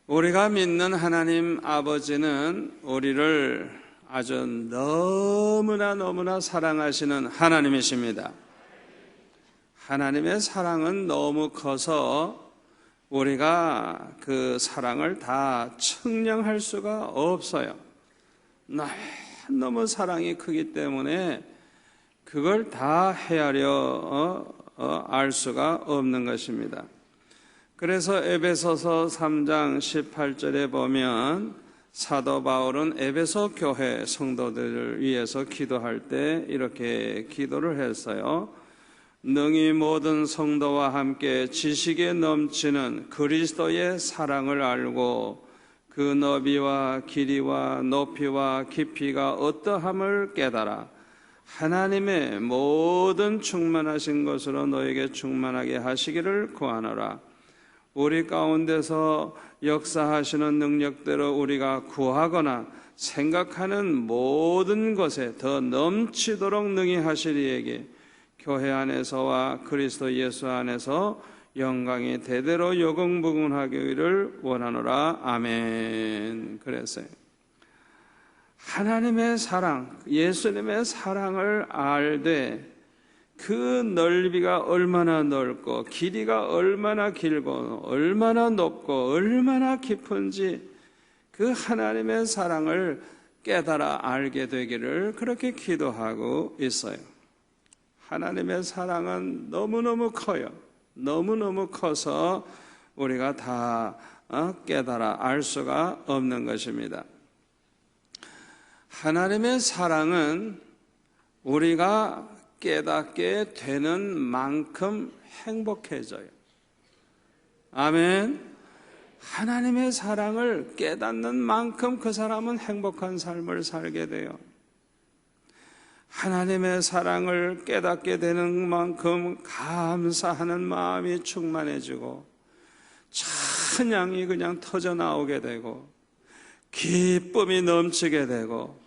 우리가 믿는 하나님 아버지는 우리를 아주 너무나 사랑하시는 하나님이십니다. 하나님의 사랑은 너무 커서 우리가 그 사랑을 다 측량할 수가 없어요. 너무 사랑이 크기 때문에 그걸 다 헤아려 알 수가 없는 것입니다. 그래서 에베소서 3장 18절에 보면 사도 바울은 에베소 교회 성도들을 위해서 기도할 때 이렇게 기도를 했어요. 능히 모든 성도와 함께 지식에 넘치는 그리스도의 사랑을 알고 그 너비와 길이와 높이와 깊이가 어떠함을 깨달아 하나님의 모든 충만하신 것으로 너에게 충만하게 하시기를 구하노라. 우리 가운데서 역사하시는 능력대로 우리가 구하거나 생각하는 모든 것에 더 넘치도록 능히 하시리에게 교회 안에서와 그리스도 예수 안에서 영광이 대대로 영광무궁하기를 원하노라. 아멘. 그랬어요. 하나님의 사랑, 예수님의 사랑을 알되 그 넓이가 얼마나 넓고 길이가 얼마나 길고 얼마나 높고 얼마나 깊은지 그 하나님의 사랑을 깨달아 알게 되기를 그렇게 기도하고 있어요. 하나님의 사랑은 너무너무 커요. 너무너무 커서 우리가 다 깨달아 알 수가 없는 것입니다. 하나님의 사랑은 우리가 깨닫게 되는 만큼 행복해져요. 아멘. 하나님의 사랑을 깨닫는 만큼 그 사람은 행복한 삶을 살게 돼요. 하나님의 사랑을 깨닫게 되는 만큼 감사하는 마음이 충만해지고 찬양이 그냥 터져 나오게 되고 기쁨이 넘치게 되고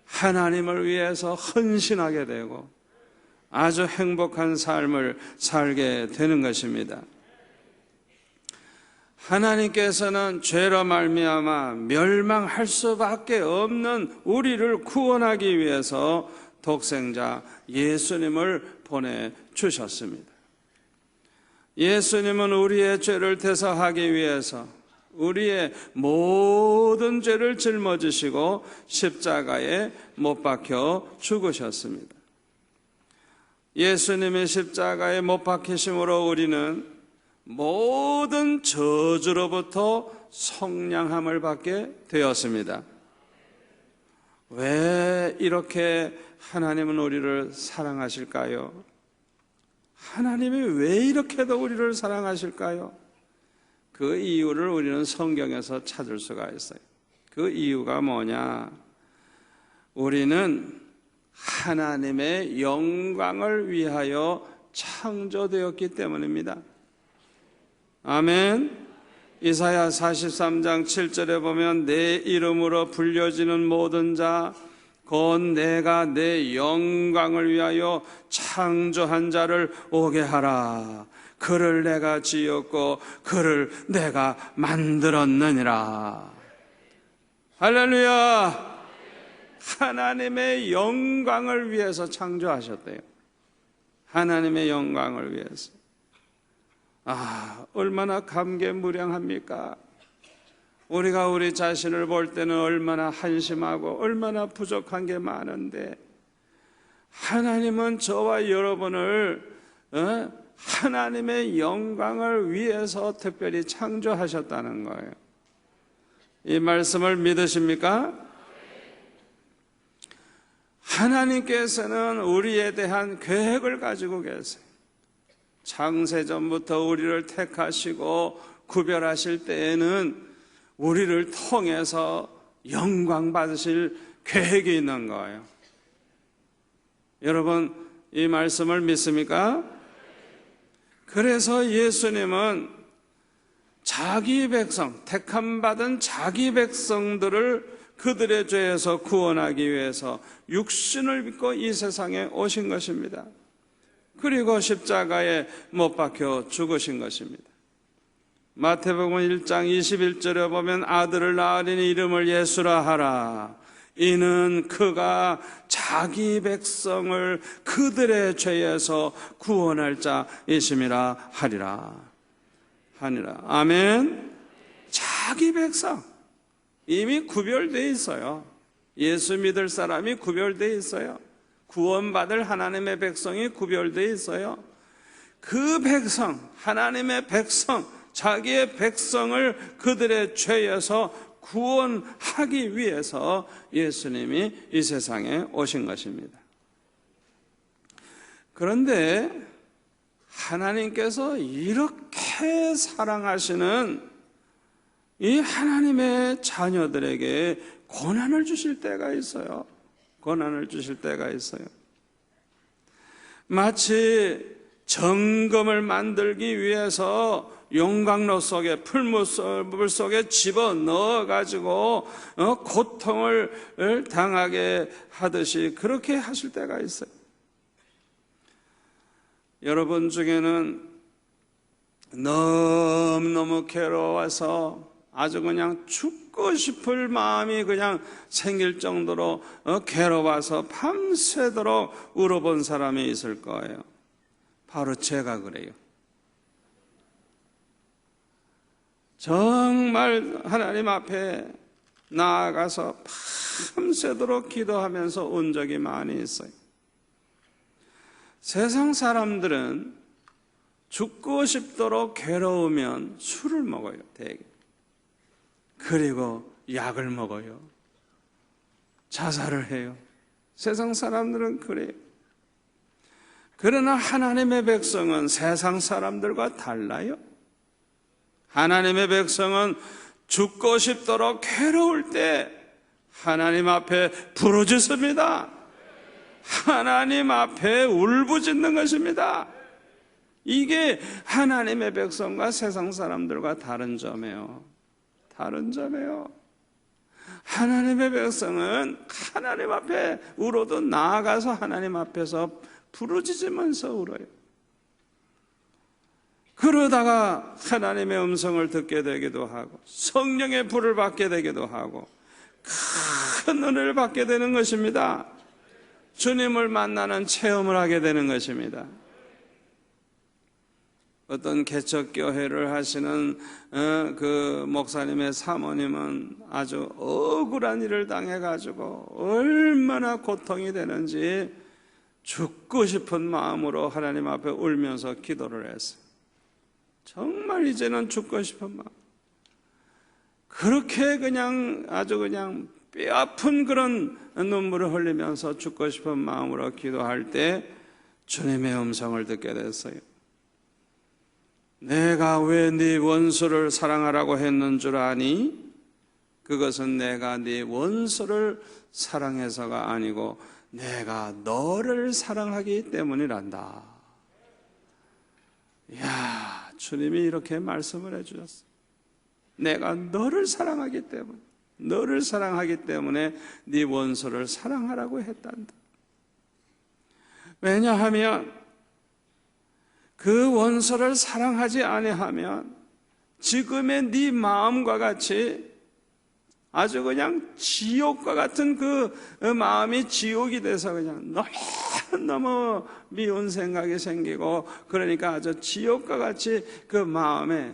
하나님을 위해서 헌신하게 되고 아주 행복한 삶을 살게 되는 것입니다. 하나님께서는 죄로 말미암아 멸망할 수밖에 없는 우리를 구원하기 위해서 독생자 예수님을 보내주셨습니다. 예수님은 우리의 죄를 대속하기 위해서 우리의 모든 죄를 짊어지시고 십자가에 못 박혀 죽으셨습니다. 예수님의 십자가에 못 박히심으로 우리는 모든 저주로부터 속량함을 받게 되었습니다. 왜 이렇게 하나님은 우리를 사랑하실까요? 하나님이 왜 이렇게도 우리를 사랑하실까요? 그 이유를 우리는 성경에서 찾을 수가 있어요. 그 이유가 뭐냐? 우리는 하나님의 영광을 위하여 창조되었기 때문입니다. 아멘. 이사야 43장 7절에 보면 내 이름으로 불려지는 모든 자 곧 내가 내 영광을 위하여 창조한 자를 오게 하라. 그를 내가 지었고 그를 내가 만들었느니라. 할렐루야. 하나님의 영광을 위해서 창조하셨대요. 하나님의 영광을 위해서. 얼마나 감개무량합니까? 우리가 우리 자신을 볼 때는 얼마나 한심하고 얼마나 부족한 게 많은데 하나님은 저와 여러분을 하나님의 영광을 위해서 특별히 창조하셨다는 거예요. 이 말씀을 믿으십니까? 하나님께서는 우리에 대한 계획을 가지고 계세요. 창세전부터 우리를 택하시고 구별하실 때에는 우리를 통해서 영광 받으실 계획이 있는 거예요. 여러분, 이 말씀을 믿습니까? 그래서 예수님은 자기 백성, 택함받은 자기 백성들을 그들의 죄에서 구원하기 위해서 육신을 입고 이 세상에 오신 것입니다. 그리고 십자가에 못 박혀 죽으신 것입니다. 마태복음 1장 21절에 보면 아들을 낳으리니 이름을 예수라 하라. 이는 그가 자기 백성을 그들의 죄에서 구원할 자이심이라 하리라. 아멘. 자기 백성 이미 구별되어 있어요. 예수 믿을 사람이 구별되어 있어요. 구원받을 하나님의 백성이 구별되어 있어요. 그 백성, 하나님의 백성, 자기의 백성을 그들의 죄에서 구원하기 위해서 예수님이 이 세상에 오신 것입니다. 그런데 하나님께서 이렇게 사랑하시는 이 하나님의 자녀들에게 고난을 주실 때가 있어요. 고난을 주실 때가 있어요. 마치 정금을 만들기 위해서 용광로 속에 풀물 속에 집어넣어 가지고 고통을 당하게 하듯이 그렇게 하실 때가 있어요. 여러분 중에는 너무너무 괴로워서 아주 그냥 죽고 싶을 마음이 그냥 생길 정도로 괴로워서 밤새도록 울어본 사람이 있을 거예요. 바로 제가 그래요. 정말 하나님 앞에 나아가서 밤새도록 기도하면서 온 적이 많이 있어요. 세상 사람들은 죽고 싶도록 괴로우면 술을 먹어요, 대개. 그리고 약을 먹어요. 자살을 해요. 세상 사람들은 그래요. 그러나 하나님의 백성은 세상 사람들과 달라요. 하나님의 백성은 죽고 싶도록 괴로울 때 하나님 앞에 부르짖습니다. 하나님 앞에 울부짖는 것입니다. 이게 하나님의 백성과 세상 사람들과 다른 점이에요. 다른 점이에요. 하나님의 백성은 하나님 앞에 울어도 나아가서 하나님 앞에서 부르짖으면서 울어요. 그러다가 하나님의 음성을 듣게 되기도 하고 성령의 불을 받게 되기도 하고 큰 은혜를 받게 되는 것입니다. 주님을 만나는 체험을 하게 되는 것입니다. 어떤 개척교회를 하시는 그 목사님의 사모님은 아주 억울한 일을 당해가지고 얼마나 고통이 되는지 죽고 싶은 마음으로 하나님 앞에 울면서 기도를 했어요. 정말 이제는 죽고 싶은 마음. 그렇게 그냥 아주 그냥 뼈아픈 그런 눈물을 흘리면서 죽고 싶은 마음으로 기도할 때 주님의 음성을 듣게 됐어요. 내가 왜 네 원수를 사랑하라고 했는 줄 아니? 그것은 내가 네 원수를 사랑해서가 아니고 내가 너를 사랑하기 때문이란다. 이야, 주님이 이렇게 말씀을 해주셨어요. 내가 너를 사랑하기 때문에, 너를 사랑하기 때문에 네 원수를 사랑하라고 했단다. 왜냐하면 그 원수를 사랑하지 아니하면 지금의 네 마음과 같이 아주 그냥 지옥과 같은 그 마음이 지옥이 돼서 그냥 너무 미운 생각이 생기고 그러니까 아주 지옥과 같이 그 마음에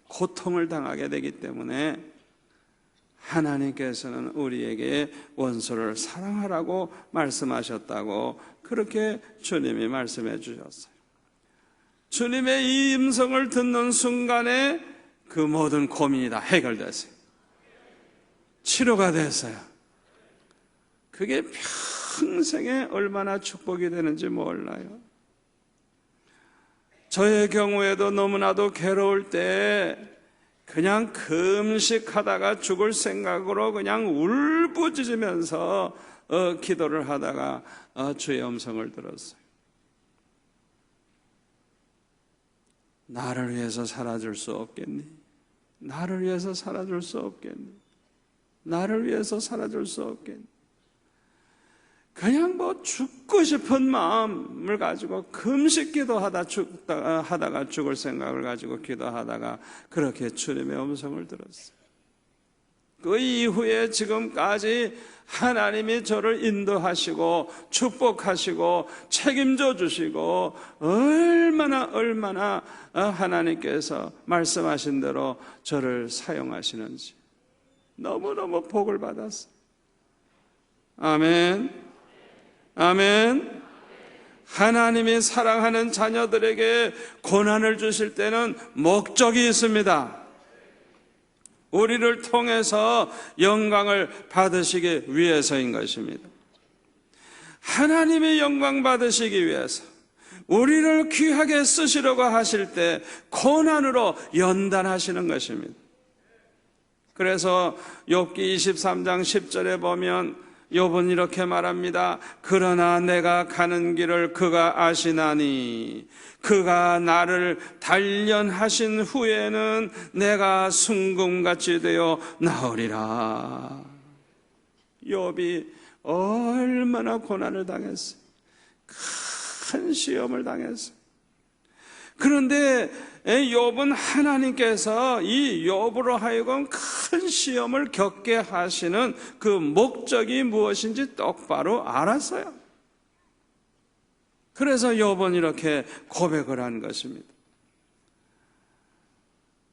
고통을 당하게 되기 때문에 하나님께서는 우리에게 원수를 사랑하라고 말씀하셨다고 그렇게 주님이 말씀해 주셨어요. 주님의 이 음성을 듣는 순간에 그 모든 고민이 다 해결됐어요. 치료가 됐어요. 그게 평생에 얼마나 축복이 되는지 몰라요. 저의 경우에도 너무나도 괴로울 때 그냥 금식하다가 죽을 생각으로 그냥 울부짖으면서 기도를 하다가 주의 음성을 들었어요. 나를 위해서 살아줄 수 없겠니? 나를 위해서 살아줄 수 없겠니? 나를 위해서 살아줄 수 없겠니? 그냥 뭐 죽고 싶은 마음을 가지고 금식 기도하다가 죽을 생각을 가지고 기도하다가 그렇게 주님의 음성을 들었어요. 그 이후에 지금까지 하나님이 저를 인도하시고 축복하시고 책임져 주시고 얼마나 하나님께서 말씀하신 대로 저를 사용하시는지 너무너무 복을 받았어요. 아멘. 아멘. 하나님이 사랑하는 자녀들에게 고난을 주실 때는 목적이 있습니다. 우리를 통해서 영광을 받으시기 위해서인 것입니다. 하나님의 영광 받으시기 위해서 우리를 귀하게 쓰시려고 하실 때 고난으로 연단하시는 것입니다. 그래서 욥기 23장 10절에 보면 욥은 이렇게 말합니다. 그러나 내가 가는 길을 그가 아시나니 그가 나를 단련하신 후에는 내가 순금같이 되어 나으리라. 욥이 얼마나 고난을 당했어요. 큰 시험을 당했어요. 그런데 욥은 하나님께서 이 욥으로 하여금 큰 시험을 겪게 하시는 그 목적이 무엇인지 똑바로 알았어요. 그래서 욥은 이렇게 고백을 한 것입니다.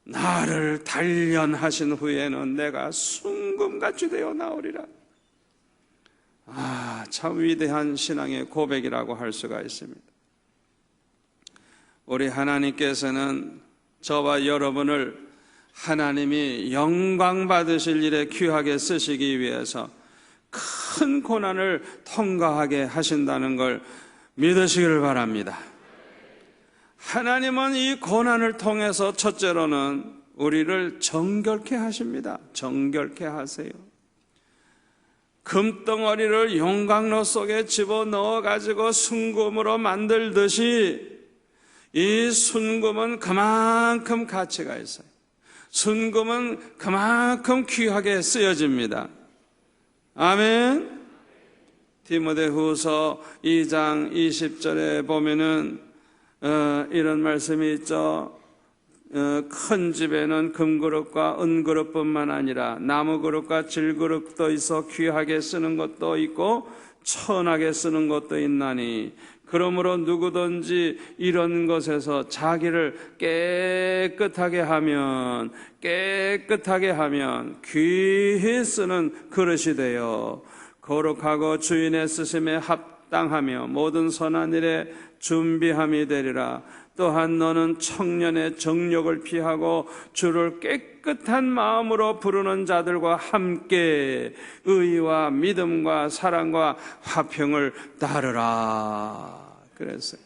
나를 단련하신 후에는 내가 순금같이 되어 나오리라. 참 위대한 신앙의 고백이라고 할 수가 있습니다. 우리 하나님께서는 저와 여러분을 하나님이 영광 받으실 일에 귀하게 쓰시기 위해서 큰 고난을 통과하게 하신다는 걸 믿으시기를 바랍니다. 하나님은 이 고난을 통해서 첫째로는 우리를 정결케 하십니다. 정결케 하세요. 금덩어리를 용광로 속에 집어넣어 가지고 순금으로 만들듯이 이 순금은 그만큼 가치가 있어요. 순금은 그만큼 귀하게 쓰여집니다. 아멘. 디모데후서 2장 20절에 보면은 이런 말씀이 있죠. 큰 집에는 금그릇과 은그릇뿐만 아니라 나무그릇과 질그릇도 있어 귀하게 쓰는 것도 있고 천하게 쓰는 것도 있나니 그러므로 누구든지 이런 것에서 자기를 깨끗하게 하면 귀히 쓰는 그릇이 되어 거룩하고 주인의 쓰심에 합당하며 모든 선한 일에 준비함이 되리라. 또한 너는 청년의 정욕을 피하고 주를 깨끗한 마음으로 부르는 자들과 함께 의와 믿음과 사랑과 화평을 따르라. 그랬어요.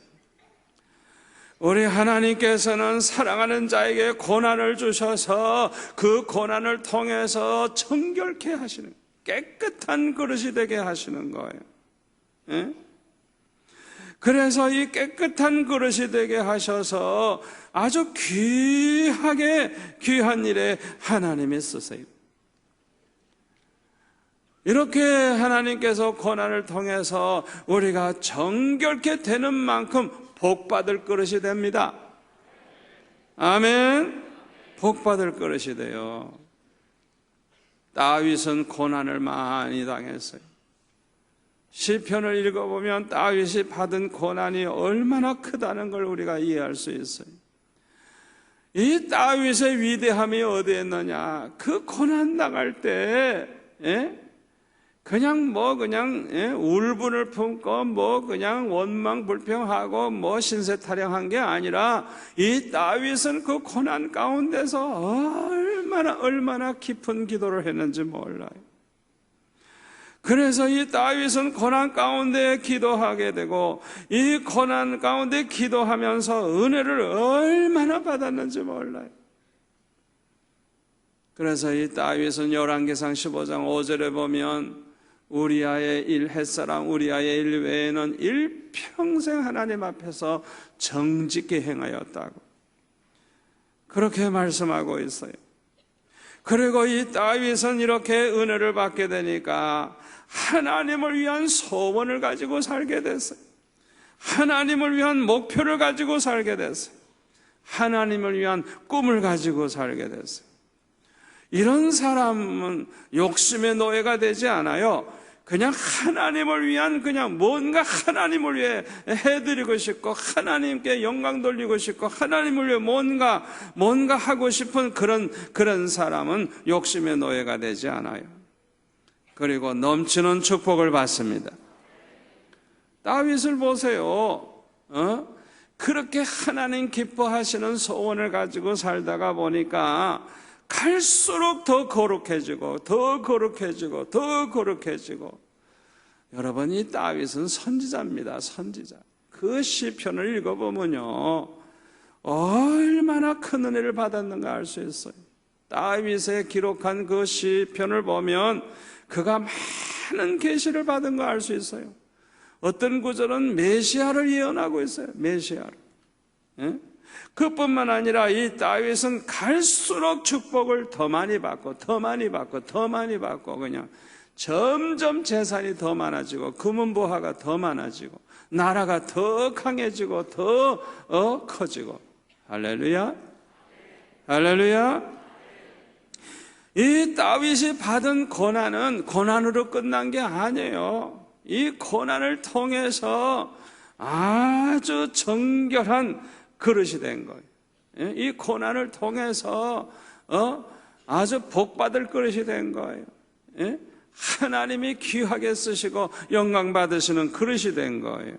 우리 하나님께서는 사랑하는 자에게 고난을 주셔서 그 고난을 통해서 정결케 하시는, 깨끗한 그릇이 되게 하시는 거예요. 예? 그래서 이 깨끗한 그릇이 되게 하셔서 아주 귀한 일에 하나님이 쓰세요. 이렇게 하나님께서 고난을 통해서 우리가 정결케 되는 만큼 복받을 그릇이 됩니다. 아멘. 복받을 그릇이 돼요. 다윗은 고난을 많이 당했어요. 시편을 읽어보면 다윗이 받은 고난이 얼마나 크다는 걸 우리가 이해할 수 있어요. 이 다윗의 위대함이 어디에 있느냐? 그 고난 당할 때 그냥 울분을 품고 그냥 원망불평하고 신세타령한 게 아니라 이 다윗은 그 고난 가운데서 얼마나 깊은 기도를 했는지 몰라요. 그래서 이 다윗은 고난 가운데 기도하게 되고 이 고난 가운데 기도하면서 은혜를 얼마나 받았는지 몰라요. 그래서 이 다윗은 열왕기상 15장 5절에 보면 우리아의 일 햇사람 우리아의 일 외에는 일평생 하나님 앞에서 정직히 행하였다고 그렇게 말씀하고 있어요. 그리고 이 다윗은 이렇게 은혜를 받게 되니까 하나님을 위한 소원을 가지고 살게 됐어요. 하나님을 위한 목표를 가지고 살게 됐어요. 하나님을 위한 꿈을 가지고 살게 됐어요. 이런 사람은 욕심의 노예가 되지 않아요. 그냥 하나님을 위한, 그냥 뭔가 하나님을 위해 해드리고 싶고, 하나님께 영광 돌리고 싶고, 하나님을 위해 뭔가 하고 싶은 그런 사람은 욕심의 노예가 되지 않아요. 그리고 넘치는 축복을 받습니다. 다윗을 보세요. 그렇게 하나님 기뻐하시는 소원을 가지고 살다가 보니까 갈수록 더 거룩해지고 더 거룩해지고 더 거룩해지고. 여러분, 이 다윗은 선지자입니다. 선지자. 그 시편을 읽어보면요, 얼마나 큰 은혜를 받았는가 알 수 있어요. 다윗의 기록한 그 시편을 보면 그가 많은 계시를 받은 거 알 수 있어요. 어떤 구절은 메시아를 예언하고 있어요. 메시아를. 그뿐만 아니라 이 다윗은 갈수록 축복을 더 많이 받고 더 많이 받고 더 많이 받고, 그냥 점점 재산이 더 많아지고 금은보화가 더 많아지고 나라가 더 강해지고 더 커지고. 할렐루야, 할렐루야. 이 다윗이 받은 고난은 고난으로 끝난 게 아니에요. 이 고난을 통해서 아주 정결한 그릇이 된 거예요. 이 고난을 통해서 아주 복받을 그릇이 된 거예요. 하나님이 귀하게 쓰시고 영광 받으시는 그릇이 된 거예요.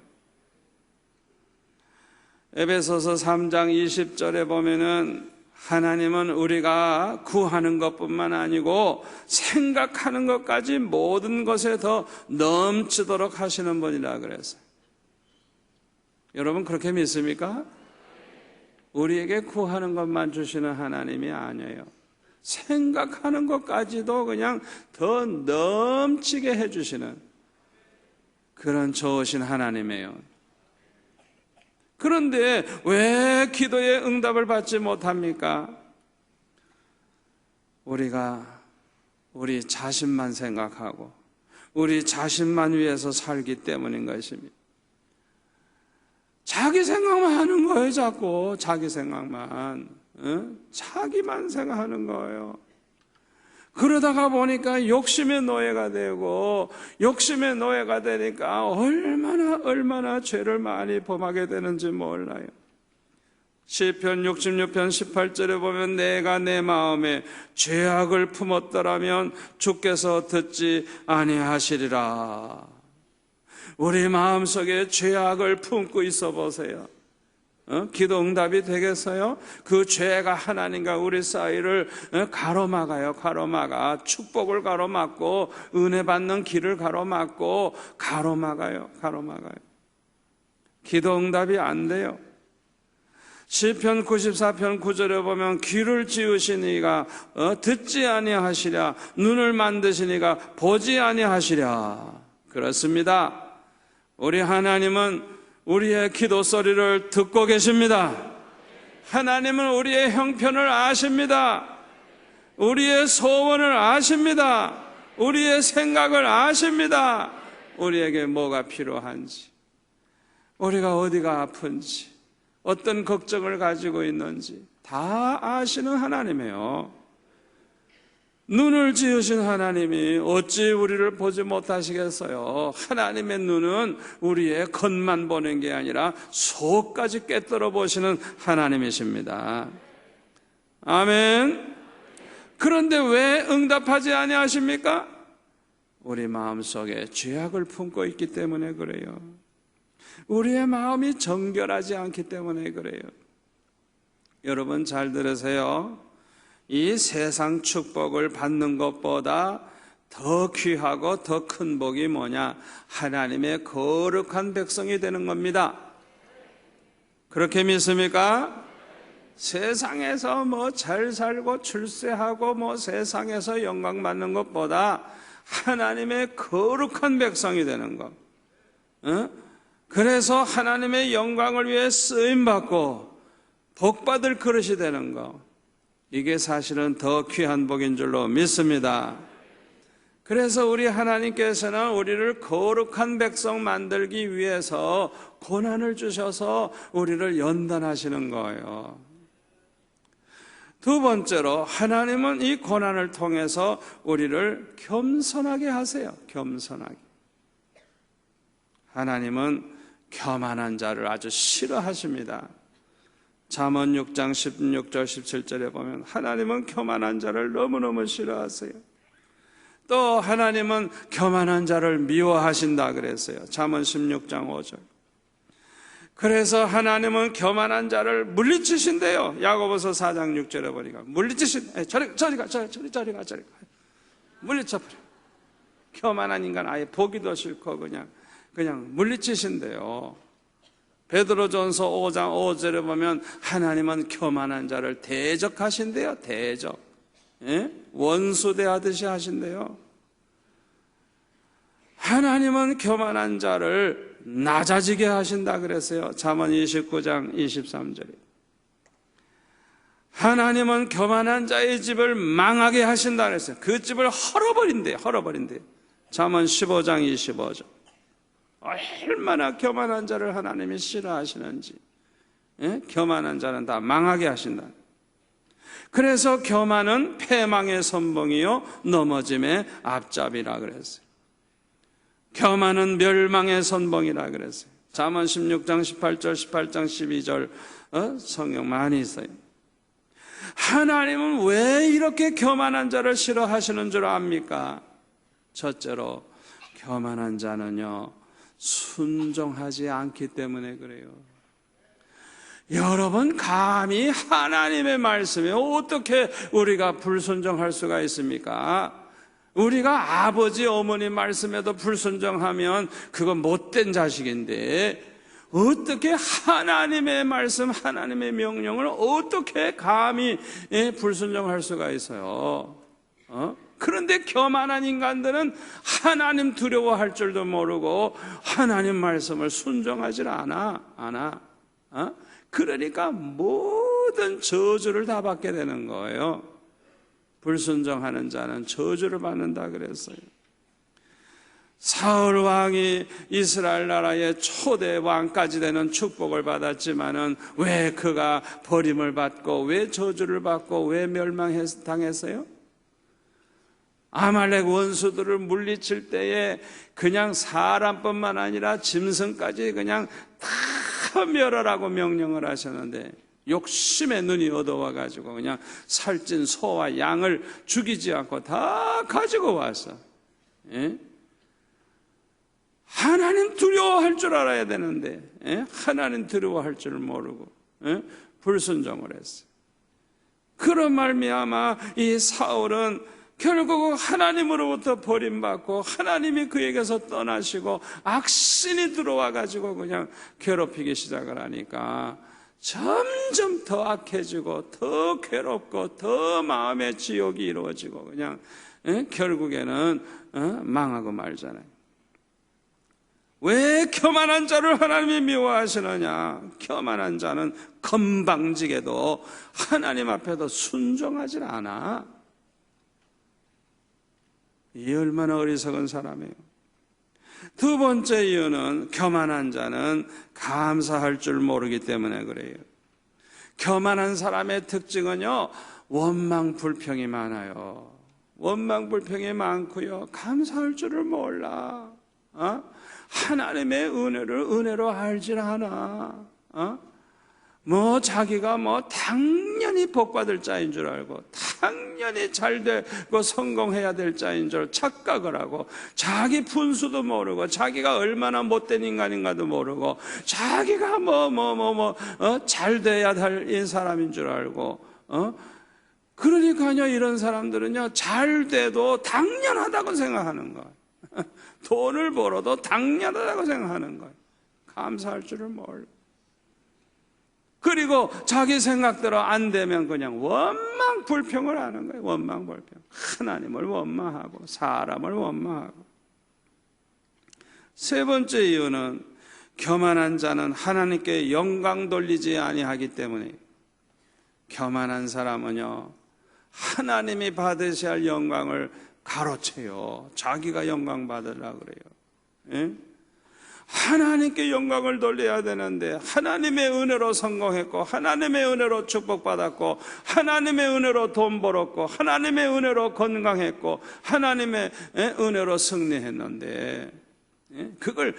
에베소서 3장 20절에 보면은 하나님은 우리가 구하는 것뿐만 아니고 생각하는 것까지 모든 것에 더 넘치도록 하시는 분이라 그랬어요. 여러분, 그렇게 믿습니까? 우리에게 구하는 것만 주시는 하나님이 아니에요. 생각하는 것까지도 그냥 더 넘치게 해주시는 그런 좋으신 하나님이에요. 그런데 왜 기도의 응답을 받지 못합니까? 우리가 우리 자신만 생각하고 우리 자신만 위해서 살기 때문인 것입니다. 자기 생각만 하는 거예요. 자꾸 자기 생각만, 자기만 생각하는 거예요. 그러다가 보니까 욕심의 노예가 되고, 욕심의 노예가 되니까 얼마나 죄를 많이 범하게 되는지 몰라요. 시편 66편 18절에 보면 내가 내 마음에 죄악을 품었더라면 주께서 듣지 아니하시리라. 우리 마음속에 죄악을 품고 있어 보세요. 기도 응답이 되겠어요? 그 죄가 하나님과 우리 사이를 가로막아요. 가로막아. 축복을 가로막고 은혜 받는 길을 가로막고 가로막아요. 기도 응답이 안 돼요. 시편 94편 9절에 보면 귀를 지으신 이가 듣지 아니하시랴, 눈을 만드신 이가 보지 아니하시랴. 그렇습니다. 우리 하나님은 우리의 기도 소리를 듣고 계십니다. 하나님은 우리의 형편을 아십니다. 우리의 소원을 아십니다. 우리의 생각을 아십니다. 우리에게 뭐가 필요한지, 우리가 어디가 아픈지, 어떤 걱정을 가지고 있는지 다 아시는 하나님이에요. 눈을 지으신 하나님이 어찌 우리를 보지 못하시겠어요? 하나님의 눈은 우리의 겉만 보는 게 아니라 속까지 꿰뚫어 보시는 하나님이십니다. 아멘. 그런데 왜 응답하지 아니하십니까? 우리 마음속에 죄악을 품고 있기 때문에 그래요. 우리의 마음이 정결하지 않기 때문에 그래요. 여러분 잘 들으세요. 이 세상 축복을 받는 것보다 더 귀하고 더 큰 복이 뭐냐? 하나님의 거룩한 백성이 되는 겁니다. 그렇게 믿습니까? 세상에서 뭐 잘 살고 출세하고 뭐 세상에서 영광 받는 것보다 하나님의 거룩한 백성이 되는 것. 그래서 하나님의 영광을 위해 쓰임받고 복받을 그릇이 되는 것. 이게 사실은 더 귀한 복인 줄로 믿습니다. 그래서 우리 하나님께서는 우리를 거룩한 백성 만들기 위해서 고난을 주셔서 우리를 연단하시는 거예요. 두 번째로 하나님은 이 고난을 통해서 우리를 겸손하게 하세요. 겸손하게. 하나님은 교만한 자를 아주 싫어하십니다. 잠언 6장 16절 17절에 보면 하나님은 교만한 자를 너무너무 싫어하세요. 또 하나님은 교만한 자를 미워하신다 그랬어요. 잠언 16장 5절. 그래서 하나님은 교만한 자를 물리치신대요. 야고보서 4장 6절에 보니까 물리치신, 저리 가. 물리쳐버려. 교만한 인간 아예 보기도 싫고 그냥 물리치신대요. 베드로전서 5장 5절에 보면 하나님은 교만한 자를 대적하신대요. 대적. 예? 원수 대하듯이 하신대요. 하나님은 교만한 자를 낮아지게 하신다 그랬어요. 잠언 29장 23절에. 하나님은 교만한 자의 집을 망하게 하신다 그랬어요. 그 집을 헐어버린대요. 잠언 15장 25절. 얼마나 교만한 자를 하나님이 싫어하시는지. 예? 교만한 자는 다 망하게 하신다. 그래서 교만은 패망의 선봉이요 넘어짐의 앞잡이라 그랬어요. 교만은 멸망의 선봉이라 그랬어요. 잠언 16장 18절 18장 12절 성경 많이 있어요. 하나님은 왜 이렇게 교만한 자를 싫어하시는 줄 압니까? 첫째로 교만한 자는요 순종하지 않기 때문에 그래요. 여러분, 감히 하나님의 말씀에 어떻게 우리가 불순종할 수가 있습니까? 우리가 아버지 어머니 말씀에도 불순종하면 그건 못된 자식인데 어떻게 하나님의 말씀, 하나님의 명령을 어떻게 감히 불순종할 수가 있어요? 그런데 교만한 인간들은 하나님 두려워할 줄도 모르고 하나님 말씀을 순종하지 않아. 그러니까 모든 저주를 다 받게 되는 거예요. 불순종하는 자는 저주를 받는다 그랬어요. 사울 왕이 이스라엘 나라의 초대 왕까지 되는 축복을 받았지만은 왜 그가 버림을 받고 왜 저주를 받고 왜 멸망당했어요? 아말렉 원수들을 물리칠 때에 그냥 사람뿐만 아니라 짐승까지 그냥 다 멸하라고 명령을 하셨는데 욕심의 눈이 어두워가지고 그냥 살찐 소와 양을 죽이지 않고 다 가지고 왔어. 예? 하나님 두려워할 줄 알아야 되는데 하나님 두려워할 줄 모르고 불순종을 했어요. 그런 말미암아 이 사울은 결국 하나님으로부터 버림받고 하나님이 그에게서 떠나시고 악신이 들어와 가지고 그냥 괴롭히기 시작을 하니까 점점 더 악해지고 더 괴롭고 더 마음의 지옥이 이루어지고 그냥 결국에는 망하고 말잖아요. 왜 교만한 자를 하나님이 미워하시느냐? 교만한 자는 건방지게도 하나님 앞에도 순종하지 않아. 이 얼마나 어리석은 사람이에요. 두 번째 이유는 교만한 자는 감사할 줄 모르기 때문에 그래요. 교만한 사람의 특징은요, 원망불평이 많아요. 원망불평이 많고요, 감사할 줄을 몰라. 하나님의 은혜를 은혜로 알질 않아. 자기가 당연히 복받을 자인 줄 알고 당연히 잘 되고 성공해야 될 자인 줄 착각을 하고 자기 분수도 모르고 자기가 얼마나 못된 인간인가도 모르고 자기가 잘 돼야 될 사람인 줄 알고 그러니까요 이런 사람들은요 잘 돼도 당연하다고 생각하는 거예요. 돈을 벌어도 당연하다고 생각하는 거예요. 감사할 줄을 몰라. 그리고 자기 생각대로 안 되면 그냥 원망불평을 하는 거예요. 원망불평. 하나님을 원망하고 사람을 원망하고. 세 번째 이유는 교만한 자는 하나님께 영광 돌리지 아니하기 때문에 교만한 사람은요 하나님이 받으셔야 할 영광을 가로채요. 자기가 영광 받으려고 그래요. 예? 하나님께 영광을 돌려야 되는데 하나님의 은혜로 성공했고 하나님의 은혜로 축복받았고 하나님의 은혜로 돈 벌었고 하나님의 은혜로 건강했고 하나님의 은혜로 승리했는데 그걸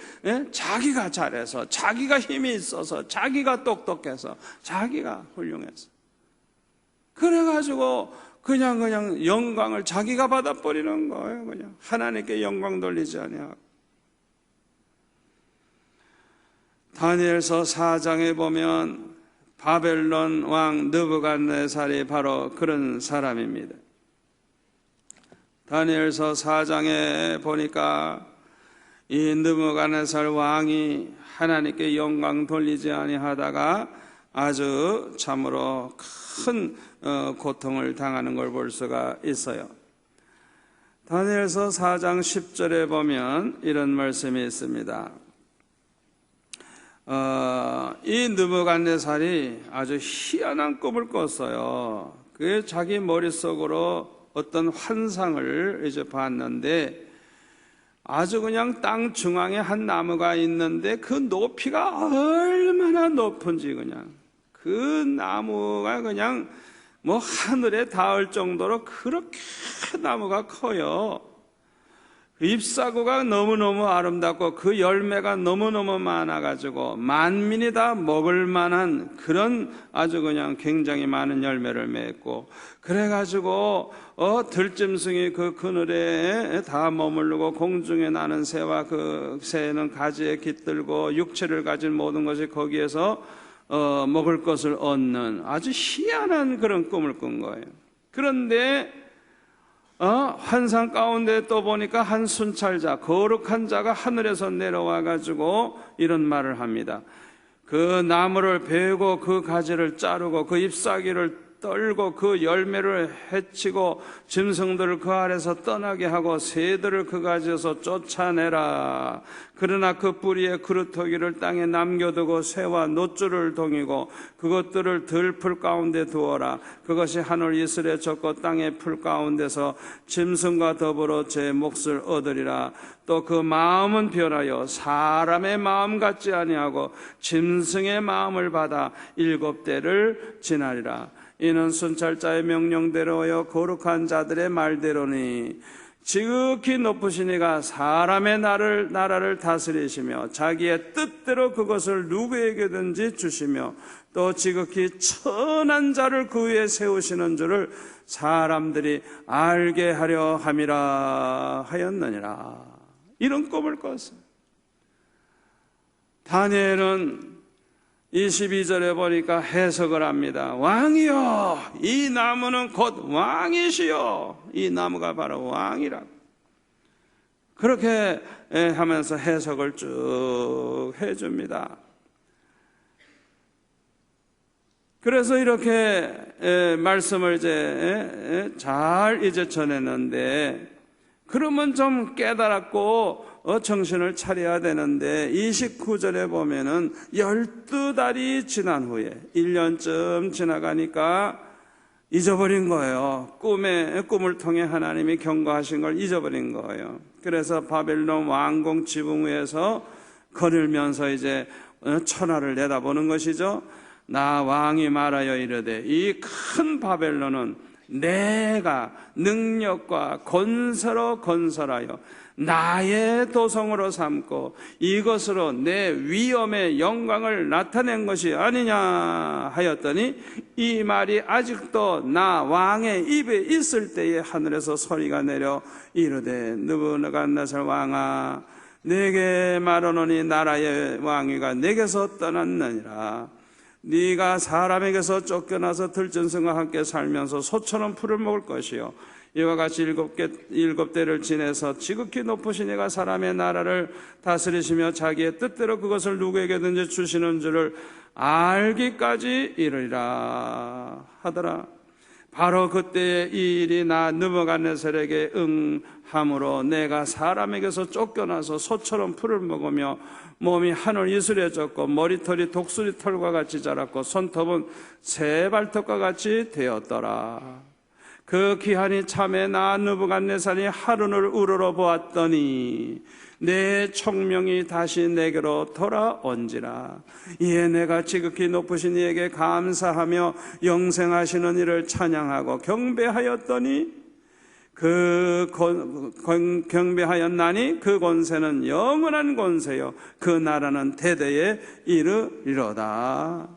자기가 잘해서 자기가 힘이 있어서 자기가 똑똑해서 자기가 훌륭해서 그래가지고 그냥 영광을 자기가 받아버리는 거예요. 그냥 하나님께 영광 돌리지 아니하고. 다니엘서 4장에 보면 바벨론 왕 느부갓네살이 바로 그런 사람입니다. 다니엘서 4장에 보니까 이 느부갓네살 왕이 하나님께 영광 돌리지 아니하다가 아주 참으로 큰 고통을 당하는 걸 볼 수가 있어요. 다니엘서 4장 10절에 보면 이런 말씀이 있습니다. 이 느부갓네살이 아주 희한한 꿈을 꿨어요. 그 자기 머릿속으로 어떤 환상을 이제 봤는데 아주 그냥 땅 중앙에 한 나무가 있는데 그 높이가 얼마나 높은지 그냥 그 나무가 그냥 뭐 하늘에 닿을 정도로 그렇게 나무가 커요. 잎사구가 너무너무 아름답고 그 열매가 너무너무 많아가지고 만민이 다 먹을 만한 그런 아주 그냥 굉장히 많은 열매를 맺고 그래가지고 들짐승이 그 그늘에 다 머무르고 공중에 나는 새와 그 새는 가지에 깃들고 육체를 가진 모든 것이 거기에서 먹을 것을 얻는 아주 희한한 그런 꿈을 꾼 거예요. 그런데 환상 가운데 또 보니까 한 순찰자, 거룩한 자가 하늘에서 내려와 가지고 이런 말을 합니다. 그 나무를 베고 그 가지를 자르고 그 잎사귀를 떨고 그 열매를 해치고 짐승들을 그 아래서 떠나게 하고 새들을 그 가지에서 쫓아내라. 그러나 그 뿌리에 그루터기를 땅에 남겨두고 새와 노줄을 동이고 그것들을 들풀 가운데 두어라. 그것이 하늘 이슬에 젖고 땅의 풀 가운데서 짐승과 더불어 제 몫을 얻으리라. 또 그 마음은 변하여 사람의 마음 같지 아니하고 짐승의 마음을 받아 7대를 지나리라. 이는 순찰자의 명령대로요 거룩한 자들의 말대로니 지극히 높으신 이가 사람의 나라를 다스리시며 자기의 뜻대로 그것을 누구에게든지 주시며 또 지극히 천한 자를 그 위에 세우시는 줄을 사람들이 알게 하려 함이라 하였느니라. 이런 꿈을 꿨어요. 다니엘은 22절에 보니까 해석을 합니다. 왕이여, 이 나무는 곧 왕이시여. 이 나무가 바로 왕이라고. 그렇게 하면서 해석을 쭉 해줍니다. 그래서 이렇게 말씀을 잘 전했는데, 그러면 좀 깨달았고 정신을 차려야 되는데 29절에 보면은 12달이 지난 후에 1년쯤 지나가니까 잊어버린 거예요. 꿈을 통해 하나님이 경고하신 걸 잊어버린 거예요. 그래서 바벨론 왕궁 지붕 위에서 거닐면서 이제 천하를 내다보는 것이죠. 나 왕이 말하여 이르되 이 큰 바벨론은 내가 능력과 권세로 건설하여 나의 도성으로 삼고 이것으로 내 위엄의 영광을 나타낸 것이 아니냐 하였더니 이 말이 아직도 나 왕의 입에 있을 때에 하늘에서 소리가 내려 이르되 느부갓네살 왕아 내게 말하노니 나라의 왕위가 내게서 떠났느니라. 네가 사람에게서 쫓겨나서 들짐승과 함께 살면서 소처럼 풀을 먹을 것이요 이와 같이 7대를 지내서 지극히 높으신 이가 사람의 나라를 다스리시며 자기의 뜻대로 그것을 누구에게든지 주시는 줄을 알기까지 이르리라 하더라. 바로 그때에 이 일이 나 느부갓네살에게 응함으로 내가 사람에게서 쫓겨나서 소처럼 풀을 먹으며 몸이 하늘 이슬에 젖고 머리털이 독수리 털과 같이 자랐고 손톱은 새 발톱과 같이 되었더라. 그 기한이 참에 나 느부갓네살이 하루를 우러러 보았더니 내 총명이 다시 내게로 돌아온지라. 이에 내가 지극히 높으신 이에게 감사하며 영생하시는 이를 찬양하고 경배하였더니 경배하였나니 그 권세는 영원한 권세요 그 나라는 대대에 이르리로다.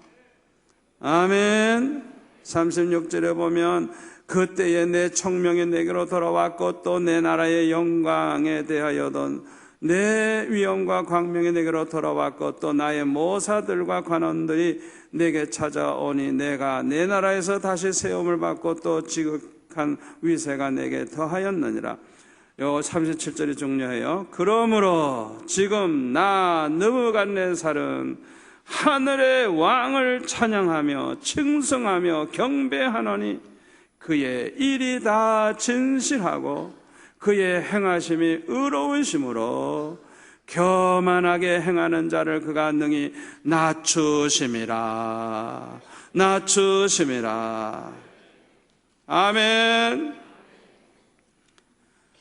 아멘. 36절에 보면 그때에 내 총명이 내게로 돌아왔고 또 내 나라의 영광에 대하여도 내 위엄과 광명이 내게로 돌아왔고 또 나의 모사들과 관원들이 내게 찾아오니 내가 내 나라에서 다시 세움을 받고 또 지극한 위세가 내게 더하였느니라. 요 37절이 중요해요. 그러므로 지금 나 느부갓네살은 하늘의 왕을 찬양하며 칭송하며 경배하노니 그의 일이 다 진실하고 그의 행하심이 의로우심으로 교만하게 행하는 자를 그가 능히 낮추심이라. 낮추심이라. 아멘.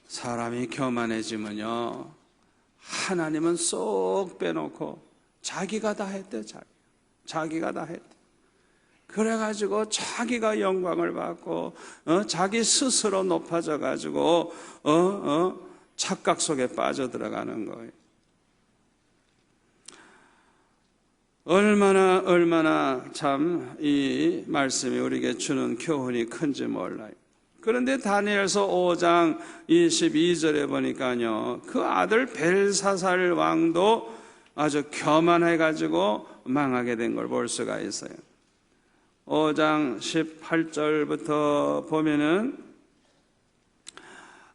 사람이 교만해지면요, 하나님은 쏙 빼놓고 자기가 다 했대. 자기가 다 했대. 그래가지고 자기가 영광을 받고 자기 스스로 높아져 가지고 착각 속에 빠져들어가는 거예요. 얼마나 참 이 말씀이 우리에게 주는 교훈이 큰지 몰라요. 그런데 다니엘서 5장 22절에 보니까요, 그 아들 벨사살 왕도 아주 교만해가지고 망하게 된 걸 볼 수가 있어요. 5장 18절부터 보면은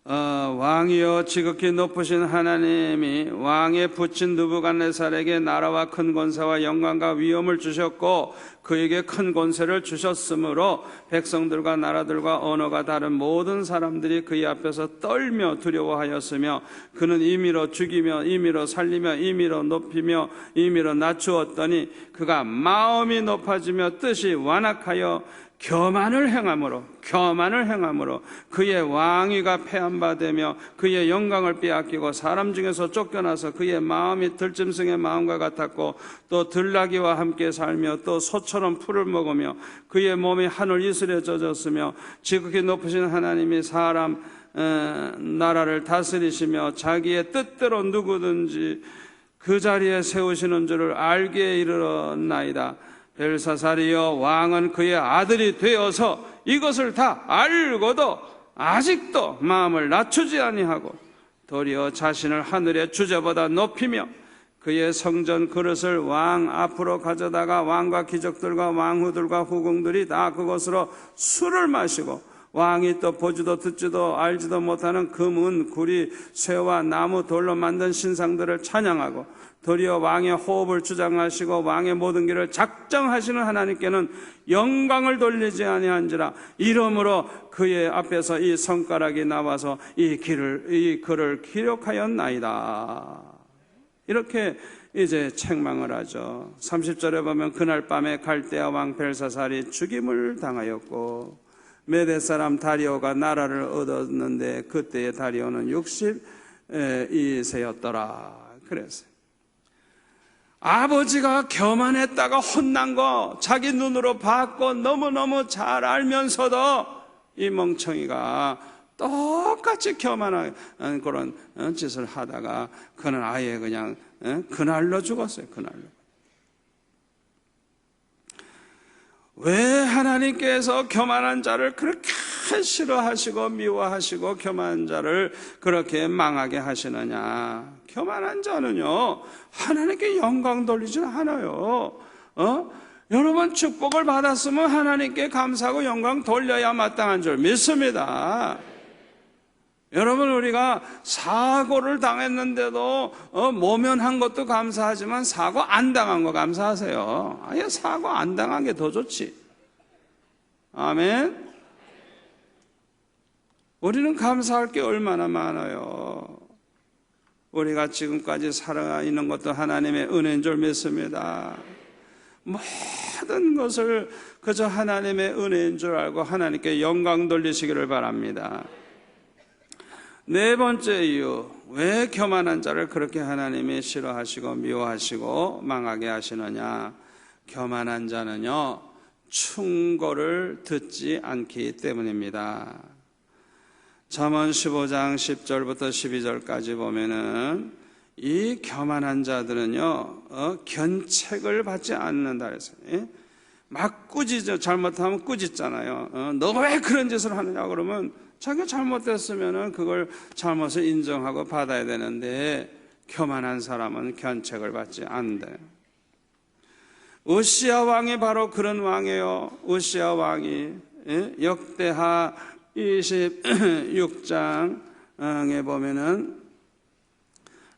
왕이여 지극히 높으신 하나님이 왕에 붙인 느부갓네살에게 나라와 큰 권세와 영광과 위엄을 주셨고 그에게 큰 권세를 주셨으므로 백성들과 나라들과 언어가 다른 모든 사람들이 그의 앞에서 떨며 두려워하였으며 그는 임의로 죽이며 임의로 살리며 임의로 높이며 임의로 낮추었더니 그가 마음이 높아지며 뜻이 완악하여 교만을 행함으로 그의 왕위가 폐한바되며 그의 영광을 빼앗기고 사람 중에서 쫓겨나서 그의 마음이 들짐승의 마음과 같았고 또 들나귀와 함께 살며 또 소처럼 풀을 먹으며 그의 몸이 하늘 이슬에 젖었으며 지극히 높으신 하나님이 사람 나라를 다스리시며 자기의 뜻대로 누구든지 그 자리에 세우시는 줄을 알게 이르렀나이다. 벨사살이여 왕은 그의 아들이 되어서 이것을 다 알고도 아직도 마음을 낮추지 아니하고 도리어 자신을 하늘의 주제보다 높이며 그의 성전 그릇을 왕 앞으로 가져다가 왕과 귀족들과 왕후들과 후궁들이 다 그것으로 술을 마시고 왕이 또 보지도 듣지도 알지도 못하는 금, 은, 구리, 쇠와 나무, 돌로 만든 신상들을 찬양하고 도리어 왕의 호흡을 주장하시고 왕의 모든 길을 작정하시는 하나님께는 영광을 돌리지 아니한지라. 이러므로 그의 앞에서 이 손가락이 나와서 이 글을 기록하였나이다. 이렇게 이제 책망을 하죠. 30절에 보면 그날 밤에 갈대아 왕 벨사살이 죽임을 당하였고 메대 사람 다리오가 나라를 얻었는데 그때의 다리오는 62세였더라. 그랬어요. 아버지가 교만했다가 혼난 거 자기 눈으로 봤고 너무너무 잘 알면서도 이 멍청이가 똑같이 교만한 그런 짓을 하다가 그는 아예 그냥 그날로 죽었어요. 그날로. 왜 하나님께서 교만한 자를 그렇게 싫어하시고 미워하시고 교만한 자를 그렇게 망하게 하시느냐? 교만한 자는요, 하나님께 영광 돌리지 않아요. 여러분 축복을 받았으면 하나님께 감사하고 영광 돌려야 마땅한 줄 믿습니다. 여러분 우리가 사고를 당했는데도 모면한 것도 감사하지만 사고 안 당한 거 감사하세요. 아예 사고 안 당한 게 더 좋지. 아멘. 우리는 감사할 게 얼마나 많아요. 우리가 지금까지 살아있는 것도 하나님의 은혜인 줄 믿습니다. 모든 것을 그저 하나님의 은혜인 줄 알고 하나님께 영광 돌리시기를 바랍니다. 네 번째 이유, 왜 교만한 자를 그렇게 하나님이 싫어하시고 미워하시고 망하게 하시느냐? 교만한 자는요, 충고를 듣지 않기 때문입니다. 잠언 15장 10절부터 12절까지 보면은 이 교만한 자들은요, 견책을 받지 않는다 그랬어요. 막 꾸짖죠. 잘못하면 꾸짖잖아요. 너가 왜 그런 짓을 하느냐 그러면 자기가 잘못됐으면은 그걸 잘못을 인정하고 받아야 되는데, 교만한 사람은 견책을 받지 않는다. 우시야 왕이 바로 그런 왕이에요. 우시야 왕이 역대하 26장에 보면은,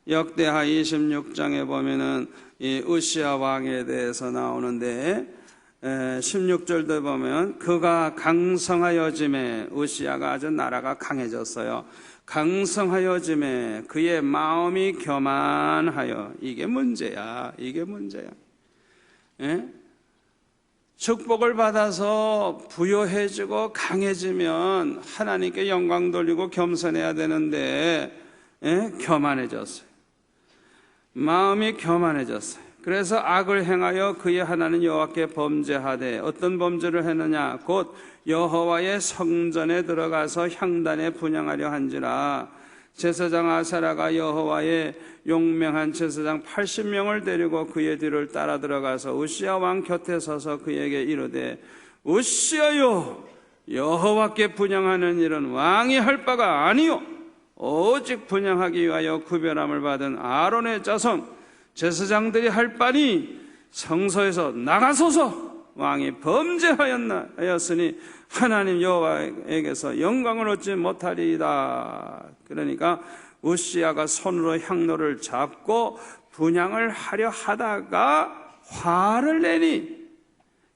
역대하 26장에 보면은 이 우시야 왕에 대해서 나오는데, 16절도 보면 그가 강성하여짐에, 우시야가 아주 나라가 강해졌어요. 강성하여짐에 그의 마음이 교만하여. 이게 문제야. 이게 문제야. 축복을 받아서 부요해지고 강해지면 하나님께 영광 돌리고 겸손해야 되는데 교만해졌어요. 마음이 교만해졌어요. 그래서 악을 행하여 그의 하나님 여호와께 범죄하되, 어떤 범죄를 했느냐? 곧 여호와의 성전에 들어가서 향단에 분향하려 한지라. 제사장 아사랴가 여호와의 용맹한 제사장 80명을 데리고 그의 뒤를 따라 들어가서 우시야 왕 곁에 서서 그에게 이르되, 우시야여, 여호와께 분향하는 일은 왕이 할 바가 아니요 오직 분향하기 위하여 구별함을 받은 아론의 자손 제사장들이 할 바니 성소에서 나가소서. 왕이 범죄하였으니 하나님 여호와에게서 영광을 얻지 못하리이다. 그러니까 우시야가 손으로 향로를 잡고 분향을 하려 하다가 화를 내니,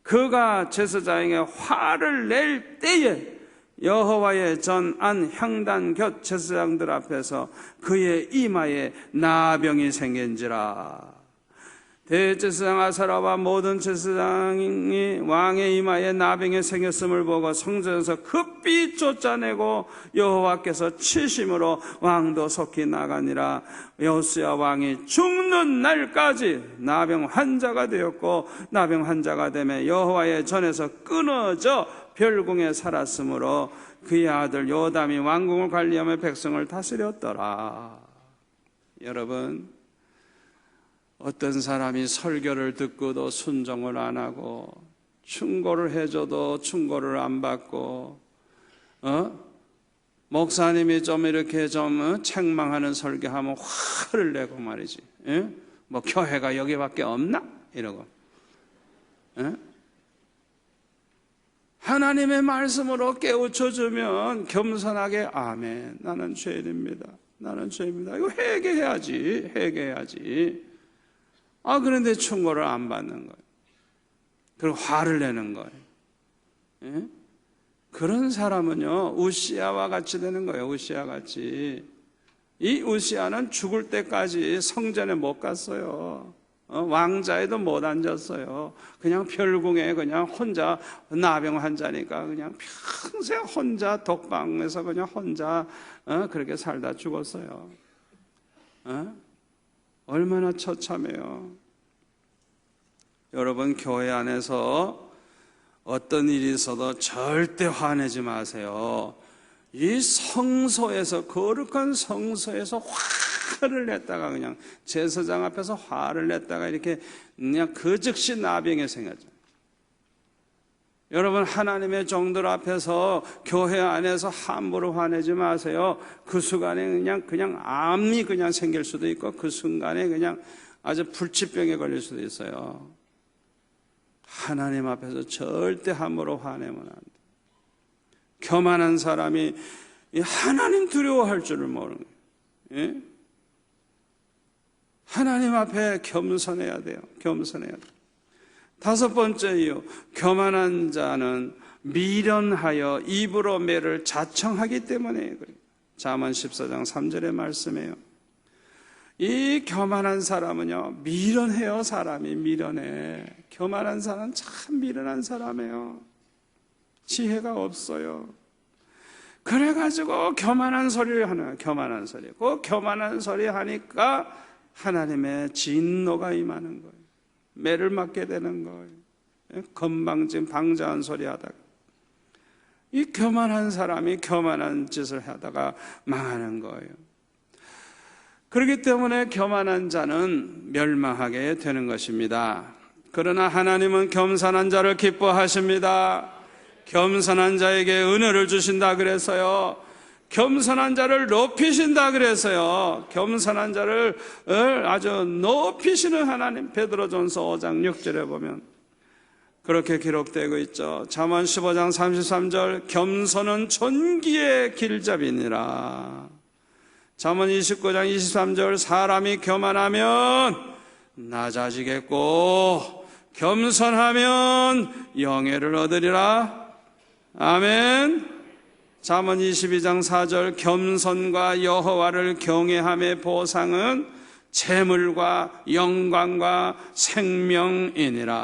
그가 제사장에게 화를 낼 때에 여호와의 전안 향단 곁 제사장들 앞에서 그의 이마에 나병이 생긴지라. 대제사장 아사랴와 모든 제사장이 왕의 이마에 나병이 생겼음을 보고 성전에서 급히 쫓아내고 여호와께서 치심으로 왕도 속히 나가니라. 요시야 왕이 죽는 날까지 나병 환자가 되었고, 나병 환자가 되매 여호와의 전에서 끊어져 별궁에 살았으므로 그의 아들 요담이 왕궁을 관리하며 백성을 다스렸더라. 여러분, 어떤 사람이 설교를 듣고도 순종을 안 하고, 충고를 해줘도 충고를 안 받고, 목사님이 좀 이렇게 좀 책망하는 설교하면 화를 내고 말이지. 뭐 교회가 여기밖에 없나? 이러고. 하나님의 말씀으로 깨우쳐주면 겸손하게 아멘, 나는 죄인입니다, 나는 죄입니다, 이거 회개해야지, 회개해야지. 그런데 충고를 안 받는 거예요. 그리고 화를 내는 거예요. 그런 사람은요, 우시야와 같이 되는 거예요. 우시야 같이. 이 우시야는 죽을 때까지 성전에 못 갔어요. 왕자에도 못 앉았어요. 그냥 별궁에 그냥 혼자, 나병 환자니까 그냥 평생 혼자 독방에서 그냥 혼자 그렇게 살다 죽었어요. 얼마나 처참해요. 여러분, 교회 안에서 어떤 일이 있어도 절대 화내지 마세요. 이 성소에서, 거룩한 성소에서 화를 냈다가, 그냥 제사장 앞에서 화를 냈다가 이렇게 그냥 그 즉시 나병이 생겼죠. 여러분, 하나님의 종들 앞에서 교회 안에서 함부로 화내지 마세요. 그 순간에 그냥 암이 그냥 생길 수도 있고, 그 순간에 그냥 아주 불치병에 걸릴 수도 있어요. 하나님 앞에서 절대 함부로 화내면 안 돼. 교만한 사람이 하나님 두려워할 줄을 모르는 거예요. 하나님 앞에 겸손해야 돼요. 겸손해야 돼요. 다섯 번째 이유, 교만한 자는 미련하여 입으로 매를 자청하기 때문에 그래요. 잠언 14장 3절의 말씀이에요. 이 교만한 사람은요, 미련해요. 사람이 미련해. 교만한 사람은 참 미련한 사람이에요. 지혜가 없어요. 그래가지고 교만한 소리를 하는 거예요. 교만한 소리. 그 교만한 소리 하니까 하나님의 진노가 임하는 거예요. 매를 맞게 되는 거예요. 건방진 방자한 소리 하다가 이 교만한 사람이 교만한 짓을 하다가 망하는 거예요. 그렇기 때문에 교만한 자는 멸망하게 되는 것입니다. 그러나 하나님은 겸손한 자를 기뻐하십니다. 겸손한 자에게 은혜를 주신다 그래서요. 겸손한 자를 높이신다 그래서요. 겸손한 자를 아주 높이시는 하나님. 베드로전서 5장 6절에 보면 그렇게 기록되고 있죠. 잠언 15장 33절 겸손은 존귀의 길잡이니라. 잠언 29장 23절 사람이 교만하면 낮아지겠고 겸손하면 영예를 얻으리라. 아멘. 잠언 22장 4절 겸손과 여호와를 경외함의 보상은 재물과 영광과 생명이니라.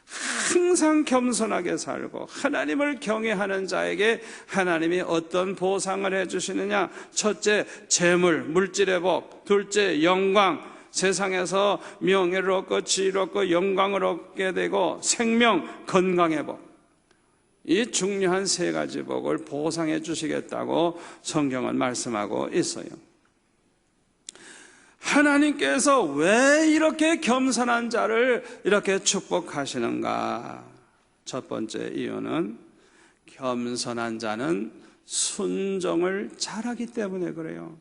항상 겸손하게 살고 하나님을 경외하는 자에게 하나님이 어떤 보상을 해주시느냐. 첫째, 재물, 물질의 복. 둘째, 영광. 세상에서 명예를 얻고 지혜를 얻고 영광을 얻게 되고 생명, 건강의 복. 이 중요한 세 가지 복을 보상해 주시겠다고 성경은 말씀하고 있어요. 하나님께서 왜 이렇게 겸손한 자를 이렇게 축복하시는가? 첫 번째 이유는 겸손한 자는 순종을 잘하기 때문에 그래요.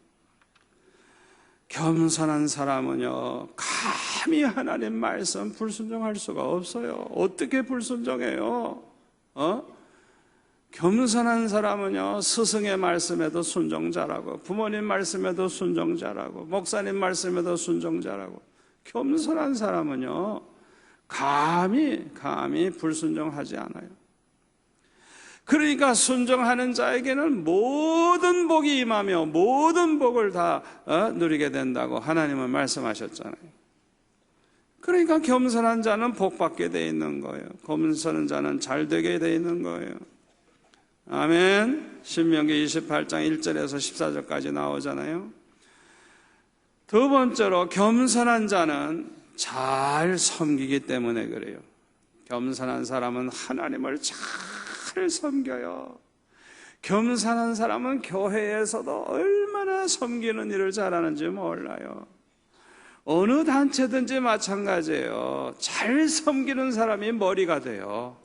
겸손한 사람은요, 감히 하나님 말씀 불순종할 수가 없어요. 어떻게 불순종해요? 겸손한 사람은요, 스승의 말씀에도 순종 잘하고 부모님 말씀에도 순종 잘하고 목사님 말씀에도 순종 잘하고. 겸손한 사람은요 감히 불순종하지 않아요. 그러니까 순종하는 자에게는 모든 복이 임하며 모든 복을 다 누리게 된다고 하나님은 말씀하셨잖아요. 그러니까 겸손한 자는 복받게 돼 있는 거예요. 겸손한 자는 잘되게 돼 있는 거예요. 아멘. 신명기 28장 1절에서 14절까지 나오잖아요. 두 번째로 겸손한 자는 잘 섬기기 때문에 그래요. 겸손한 사람은 하나님을 잘 섬겨요. 겸손한 사람은 교회에서도 얼마나 섬기는 일을 잘하는지 몰라요. 어느 단체든지 마찬가지예요. 잘 섬기는 사람이 머리가 돼요.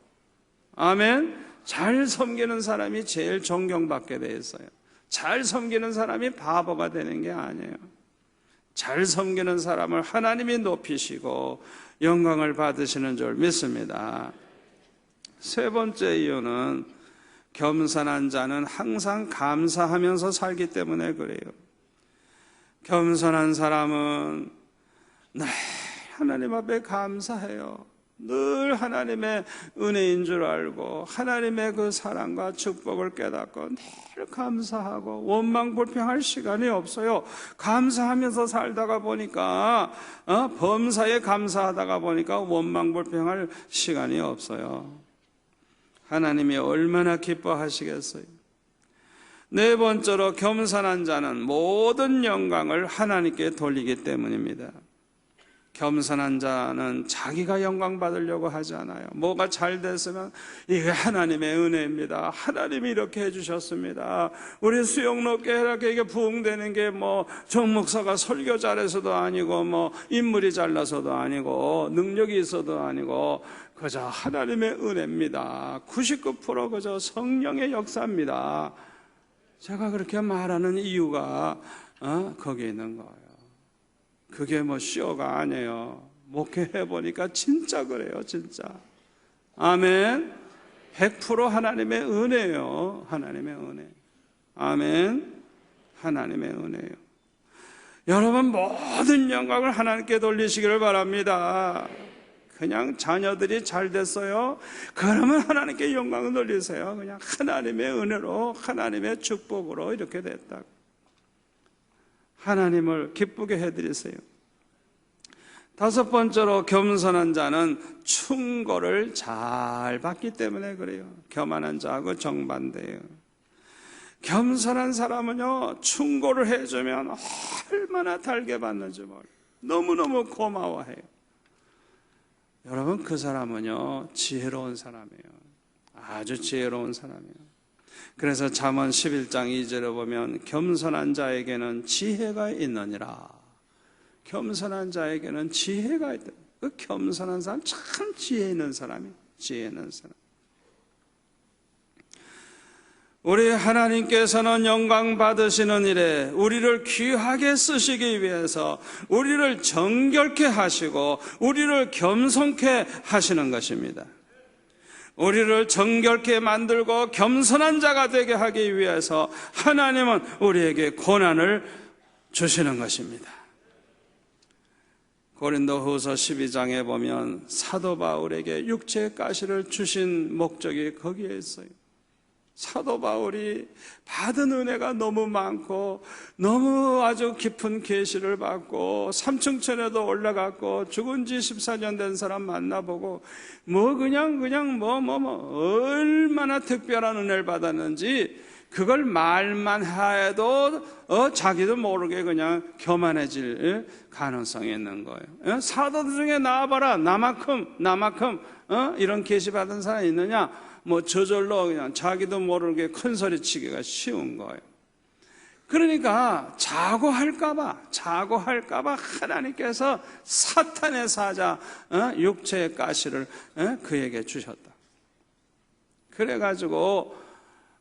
아멘. 잘 섬기는 사람이 제일 존경받게 돼 있어요. 잘 섬기는 사람이 바보가 되는 게 아니에요. 잘 섬기는 사람을 하나님이 높이시고 영광을 받으시는 줄 믿습니다. 세 번째 이유는 겸손한 자는 항상 감사하면서 살기 때문에 그래요. 겸손한 사람은 늘 하나님 앞에 감사해요. 늘 하나님의 은혜인 줄 알고 하나님의 그 사랑과 축복을 깨닫고 늘 감사하고 원망불평할 시간이 없어요. 감사하면서 살다가 보니까 범사에 감사하다가 보니까 원망불평할 시간이 없어요. 하나님이 얼마나 기뻐하시겠어요. 네 번째로 겸손한 자는 모든 영광을 하나님께 돌리기 때문입니다. 겸손한 자는 자기가 영광 받으려고 하지 않아요. 뭐가 잘 됐으면 이게 하나님의 은혜입니다. 하나님이 이렇게 해주셨습니다. 우리 수영롭게 이렇게 이게 부흥되는 게 뭐 정목사가 설교 잘해서도 아니고 뭐 인물이 잘나서도 아니고 능력이 있어도 아니고 그저 하나님의 은혜입니다. 99% 그저 성령의 역사입니다. 제가 그렇게 말하는 이유가 거기에 있는 거예요. 그게 뭐 쇼가 아니에요. 목회해보니까 진짜 그래요. 진짜. 아멘. 100% 하나님의 은혜예요. 하나님의 은혜. 아멘. 하나님의 은혜예요. 여러분 모든 영광을 하나님께 돌리시기를 바랍니다. 그냥 자녀들이 잘 됐어요. 그러면 하나님께 영광을 돌리세요. 그냥 하나님의 은혜로 하나님의 축복으로 이렇게 됐다고. 하나님을 기쁘게 해드리세요. 다섯 번째로 겸손한 자는 충고를 잘 받기 때문에 그래요. 교만한 자하고 정반대예요. 겸손한 사람은요, 충고를 해주면 얼마나 달게 받는지 몰라요. 너무너무 고마워해요. 여러분, 그 사람은요, 지혜로운 사람이에요. 아주 지혜로운 사람이에요. 그래서 잠언 11장 2절에 보면 겸손한 자에게는 지혜가 있느니라. 겸손한 자에게는 지혜가 있다. 그 겸손한 사람 참 지혜 있는 사람이에요. 지혜 있는 사람. 우리 하나님께서는 영광 받으시는 일에 우리를 귀하게 쓰시기 위해서 우리를 정결케 하시고 우리를 겸손케 하시는 것입니다. 우리를 정결케 만들고 겸손한 자가 되게 하기 위해서 하나님은 우리에게 고난을 주시는 것입니다. 고린도후서 12장에 보면 사도 바울에게 육체의 가시를 주신 목적이 거기에 있어요. 사도 바울이 받은 은혜가 너무 많고 너무 아주 깊은 계시를 받고 삼층천에도 올라갔고 죽은 지 14년 된 사람 만나보고 얼마나 특별한 은혜를 받았는지 그걸 말만 해도 자기도 모르게 그냥 교만해질 가능성이 있는 거예요. 사도들 중에 나와봐라. 나만큼 이런 계시 받은 사람이 있느냐? 저절로 그냥 자기도 모르게 큰 소리 치기가 쉬운 거예요. 그러니까 자고할까봐 하나님께서 사탄의 사자 육체의 가시를 그에게 주셨다. 그래가지고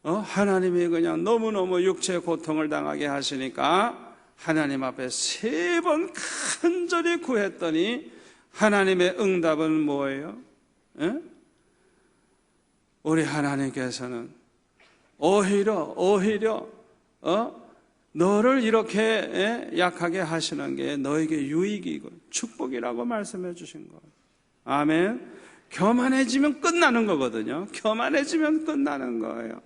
하나님이 그냥 너무너무 육체의 고통을 당하게 하시니까 하나님 앞에 3번 간절히 구했더니 하나님의 응답은 뭐예요? 우리 하나님께서는 오히려 너를 이렇게 약하게 하시는 게 너에게 유익이고 축복이라고 말씀해 주신 거예요. 아멘. 교만해지면 끝나는 거거든요. 교만해지면 끝나는 거예요.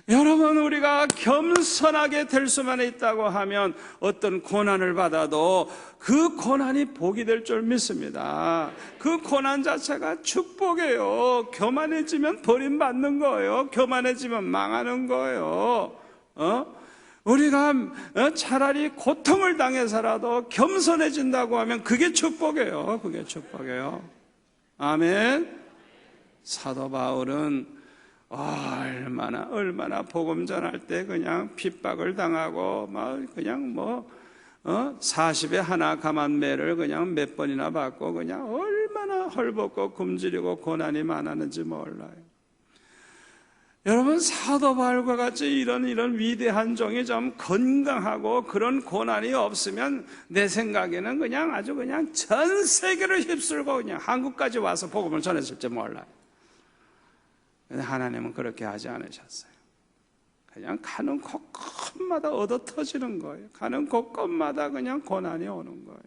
여러분, 우리가 겸손하게 될 수만 있다고 하면 어떤 고난을 받아도 그 고난이 복이 될 줄 믿습니다. 그 고난 자체가 축복이에요. 교만해지면 버림받는 거예요. 교만해지면 망하는 거예요. 우리가 차라리 고통을 당해서라도 겸손해진다고 하면 그게 축복이에요. 그게 축복이에요. 아멘. 사도 바울은 얼마나 복음 전할 때 그냥 핍박을 당하고 그냥 40에 하나 가만매를 그냥 몇 번이나 받고 그냥 얼마나 헐벗고 굶주리고 고난이 많았는지 몰라요. 여러분, 사도 바울과 같이 이런 위대한 종이 좀 건강하고 그런 고난이 없으면 내 생각에는 그냥 아주 그냥 전 세계를 휩쓸고 그냥 한국까지 와서 복음을 전했을지 몰라요. 근데 하나님은 그렇게 하지 않으셨어요. 그냥 가는 곳곳마다 얻어 터지는 거예요. 가는 곳곳마다 그냥 고난이 오는 거예요.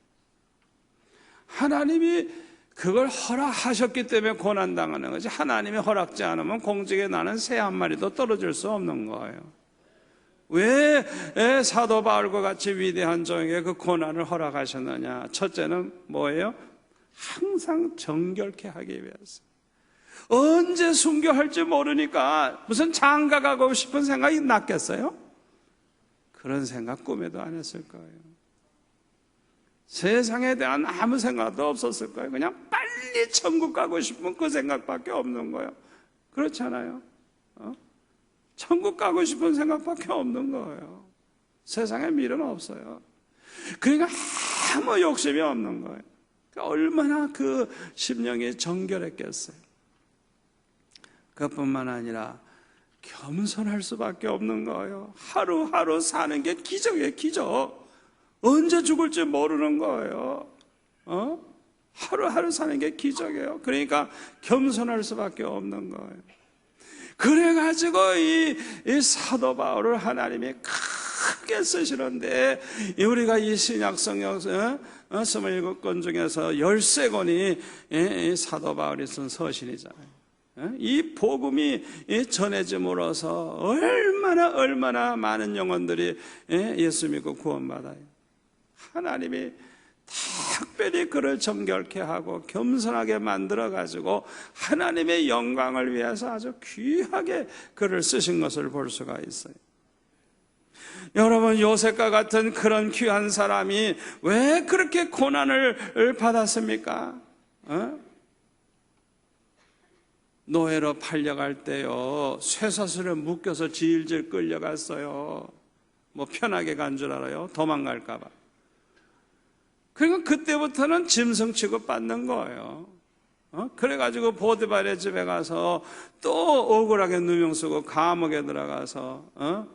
하나님이 그걸 허락하셨기 때문에 고난당하는 거지, 하나님이 허락지 않으면 공중에 나는 새 한 마리도 떨어질 수 없는 거예요. 왜 사도 바울과 같이 위대한 종에게 그 고난을 허락하셨느냐? 첫째는 뭐예요? 항상 정결케 하기 위해서. 언제 순교할지 모르니까 무슨 장가 가고 싶은 생각이 났겠어요? 그런 생각 꿈에도 안 했을 거예요. 세상에 대한 아무 생각도 없었을 거예요. 그냥 빨리 천국 가고 싶은 그 생각밖에 없는 거예요. 그렇잖아요. 천국 가고 싶은 생각밖에 없는 거예요. 세상에 미련 없어요. 그러니까 아무 욕심이 없는 거예요. 그러니까 얼마나 그 심령이 정결했겠어요. 그것뿐만 아니라 겸손할 수밖에 없는 거예요. 하루하루 사는 게 기적이에요. 기적. 언제 죽을지 모르는 거예요. 하루하루 사는 게 기적이에요. 그러니까 겸손할 수밖에 없는 거예요. 그래가지고 이 사도 바울을 하나님이 크게 쓰시는데, 우리가 이 신약 성경 27권 중에서 13권이 이 사도 바울이 쓴 서신이잖아요. 이 복음이 전해짐으로써 얼마나 많은 영혼들이 예수 믿고 구원받아요. 하나님이 특별히 그를 정결케 하고 겸손하게 만들어가지고 하나님의 영광을 위해서 아주 귀하게 그를 쓰신 것을 볼 수가 있어요. 여러분, 요셉과 같은 그런 귀한 사람이 왜 그렇게 고난을 받았습니까? 노예로 팔려갈 때요, 쇠사슬에 묶여서 질질 끌려갔어요. 뭐 편하게 간 줄 알아요? 도망갈까 봐. 그러니까 그때부터는 짐승 취급받는 거예요. 그래가지고 보디발의 집에 가서 또 억울하게 누명 쓰고 감옥에 들어가서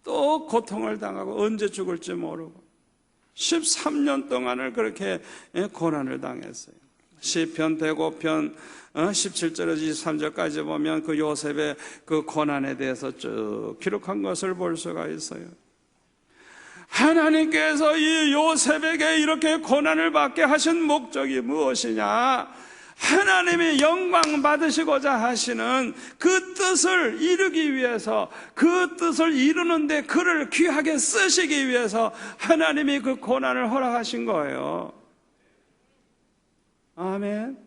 또 고통을 당하고 언제 죽을지 모르고 13년 동안을 그렇게 고난을 당했어요. 시편 105편 17절에서 23절까지 보면 그 요셉의 그 고난에 대해서 쭉 기록한 것을 볼 수가 있어요. 하나님께서 이 요셉에게 이렇게 고난을 받게 하신 목적이 무엇이냐? 하나님이 영광 받으시고자 하시는 그 뜻을 이루기 위해서, 그 뜻을 이루는데 그를 귀하게 쓰시기 위해서 하나님이 그 고난을 허락하신 거예요. 아멘.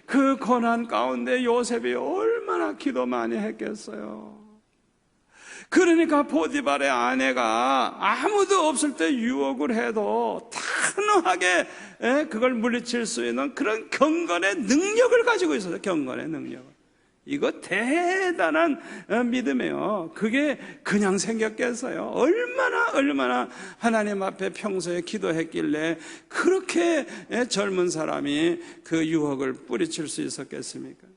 그 고난 가운데 요셉이 얼마나 기도 많이 했겠어요. 그러니까 보디발의 아내가 아무도 없을 때 유혹을 해도 단호하게 그걸 물리칠 수 있는 그런 경건의 능력을 가지고 있어요. 경건의 능력. 이거 대단한 믿음이에요. 그게 그냥 생겼겠어요. 얼마나 하나님 앞에 평소에 기도했길래 그렇게 젊은 사람이 그 유혹을 뿌리칠 수 있었겠습니까?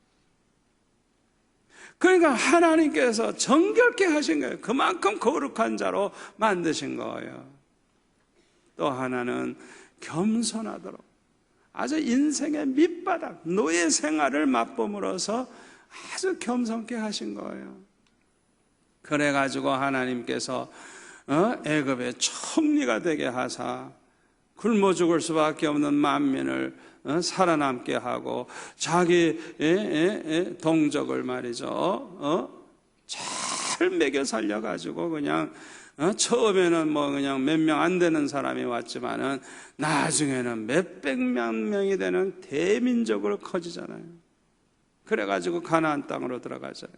그러니까 하나님께서 정결케 하신 거예요. 그만큼 거룩한 자로 만드신 거예요. 또 하나는 겸손하도록 아주 인생의 밑바닥 노예 생활을 맛봄으로써 아주 겸손케 하신 거예요. 그래가지고 하나님께서 애굽의 총리가 되게 하사 굶어 죽을 수밖에 없는 만민을 살아남게 하고 자기 동족을 말이죠 잘 먹여 살려가지고 그냥 처음에는 뭐 그냥 몇 명 안 되는 사람이 왔지만은 나중에는 몇백만 명이 되는 대민족으로 커지잖아요. 그래가지고 가나안 땅으로 들어가잖아요.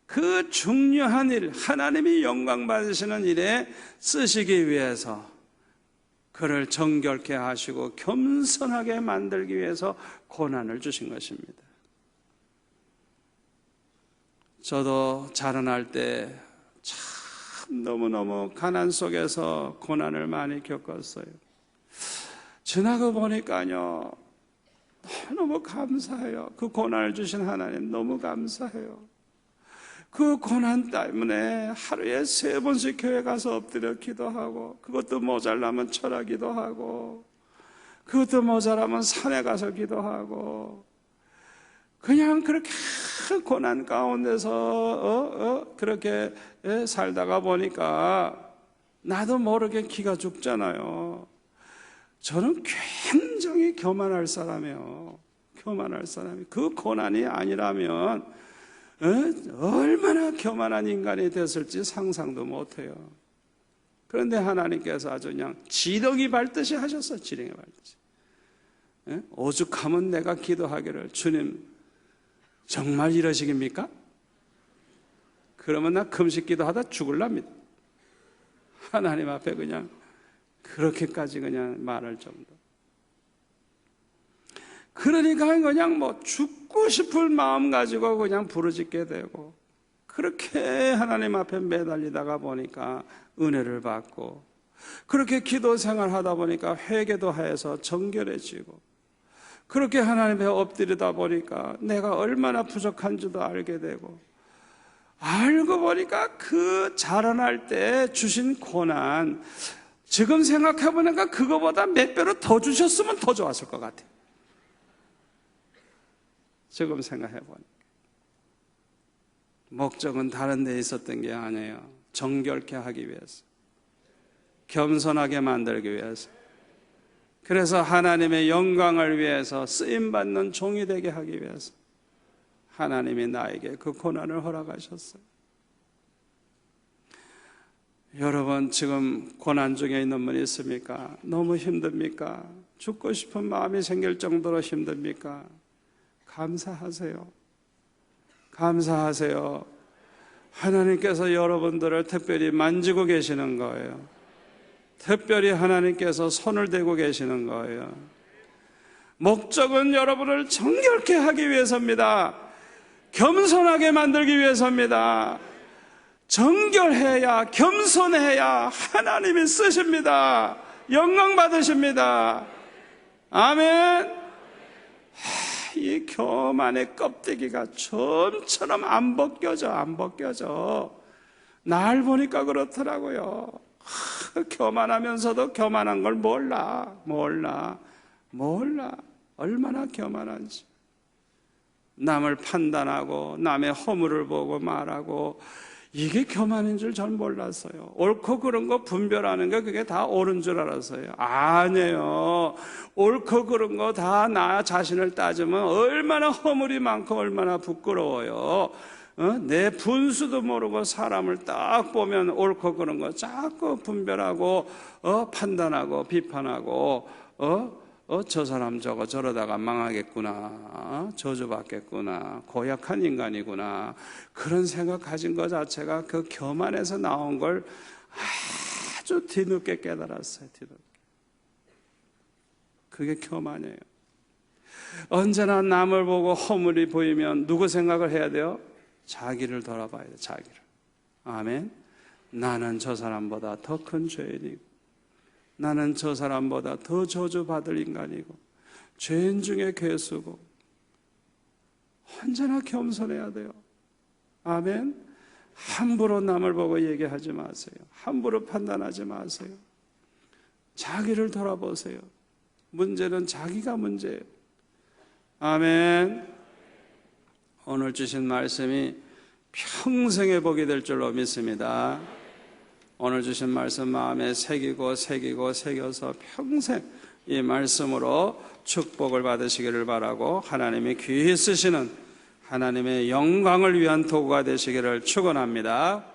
그 중요한 일, 하나님이 영광 받으시는 일에 쓰시기 위해서 그를 정결케 하시고 겸손하게 만들기 위해서 고난을 주신 것입니다. 저도 자라날 때 참 너무너무 가난 속에서 고난을 많이 겪었어요. 지나고 보니까요, 너무 감사해요. 그 고난을 주신 하나님 너무 감사해요. 그 고난 때문에 하루에 3번씩 교회 가서 엎드려 기도하고, 그것도 모자라면 철학기도 하고, 그것도 모자라면 산에 가서 기도하고, 그냥 그렇게 고난 가운데서 그렇게 살다가 보니까 나도 모르게 기가 죽잖아요. 저는 굉장히 교만할 사람이에요. 교만할 사람이. 그 고난이 아니라면 얼마나 교만한 인간이 됐을지 상상도 못해요. 그런데 하나님께서 아주 그냥 지렁이 밟듯이 하셨어요. 지렁이 밟듯이. 오죽하면 내가 기도하기를, 주님 정말 이러시깁니까? 그러면 나 금식 기도하다 죽을랍니다. 하나님 앞에 그냥 그렇게까지 그냥 말할 정도. 그러니까 그냥 뭐 죽고 싶을 마음 가지고 그냥 부르짖게 되고, 그렇게 하나님 앞에 매달리다가 보니까 은혜를 받고, 그렇게 기도 생활하다 보니까 회개도 해서 정결해지고, 그렇게 하나님 앞에 엎드리다 보니까 내가 얼마나 부족한지도 알게 되고, 알고 보니까 그 자라날 때 주신 고난, 지금 생각해보니까 그거보다 몇 배로 더 주셨으면 더 좋았을 것 같아요. 지금 생각해보니까 목적은 다른 데 있었던 게 아니에요. 정결케 하기 위해서, 겸손하게 만들기 위해서, 그래서 하나님의 영광을 위해서 쓰임받는 종이 되게 하기 위해서 하나님이 나에게 그 고난을 허락하셨어요. 여러분 지금 고난 중에 있는 분 있습니까? 너무 힘듭니까? 죽고 싶은 마음이 생길 정도로 힘듭니까? 감사하세요. 감사하세요. 하나님께서 여러분들을 특별히 만지고 계시는 거예요. 특별히 하나님께서 손을 대고 계시는 거예요. 목적은 여러분을 정결케 하기 위해서입니다. 겸손하게 만들기 위해서입니다. 정결해야, 겸손해야 하나님이 쓰십니다. 영광 받으십니다. 아멘. 이 교만의 껍데기가 좀처럼 안 벗겨져. 날 보니까 그렇더라고요. 교만하면서도 교만한 걸 몰라. 얼마나 교만한지. 남을 판단하고 남의 허물을 보고 말하고, 이게 교만인 줄 전 몰랐어요. 옳고 그른 거 분별하는 게 그게 다 옳은 줄 알았어요. 아니에요. 옳고 그른 거 다 나 자신을 따지면 얼마나 허물이 많고 얼마나 부끄러워요. 내 분수도 모르고 사람을 딱 보면 옳고 그른 거 자꾸 분별하고 판단하고 비판하고 저 사람 저거 저러다가 망하겠구나, 저주받겠구나, 고약한 인간이구나, 그런 생각 가진 것 자체가 그 교만에서 나온 걸 아주 뒤늦게 깨달았어요. 뒤늦게. 그게 교만이에요. 언제나 남을 보고 허물이 보이면 누구 생각을 해야 돼요? 자기를 돌아봐야 돼요. 자기를. 아멘. 나는 저 사람보다 더 큰 죄인이고, 나는 저 사람보다 더 저주받을 인간이고, 죄인 중에 괴수고, 언제나 겸손해야 돼요. 아멘. 함부로 남을 보고 얘기하지 마세요. 함부로 판단하지 마세요. 자기를 돌아보세요. 문제는 자기가 문제예요. 아멘. 오늘 주신 말씀이 평생의 복이 될 줄로 믿습니다. 오늘 주신 말씀 마음에 새겨서 평생 이 말씀으로 축복을 받으시기를 바라고, 하나님이 귀히 쓰시는 하나님의 영광을 위한 도구가 되시기를 축원합니다.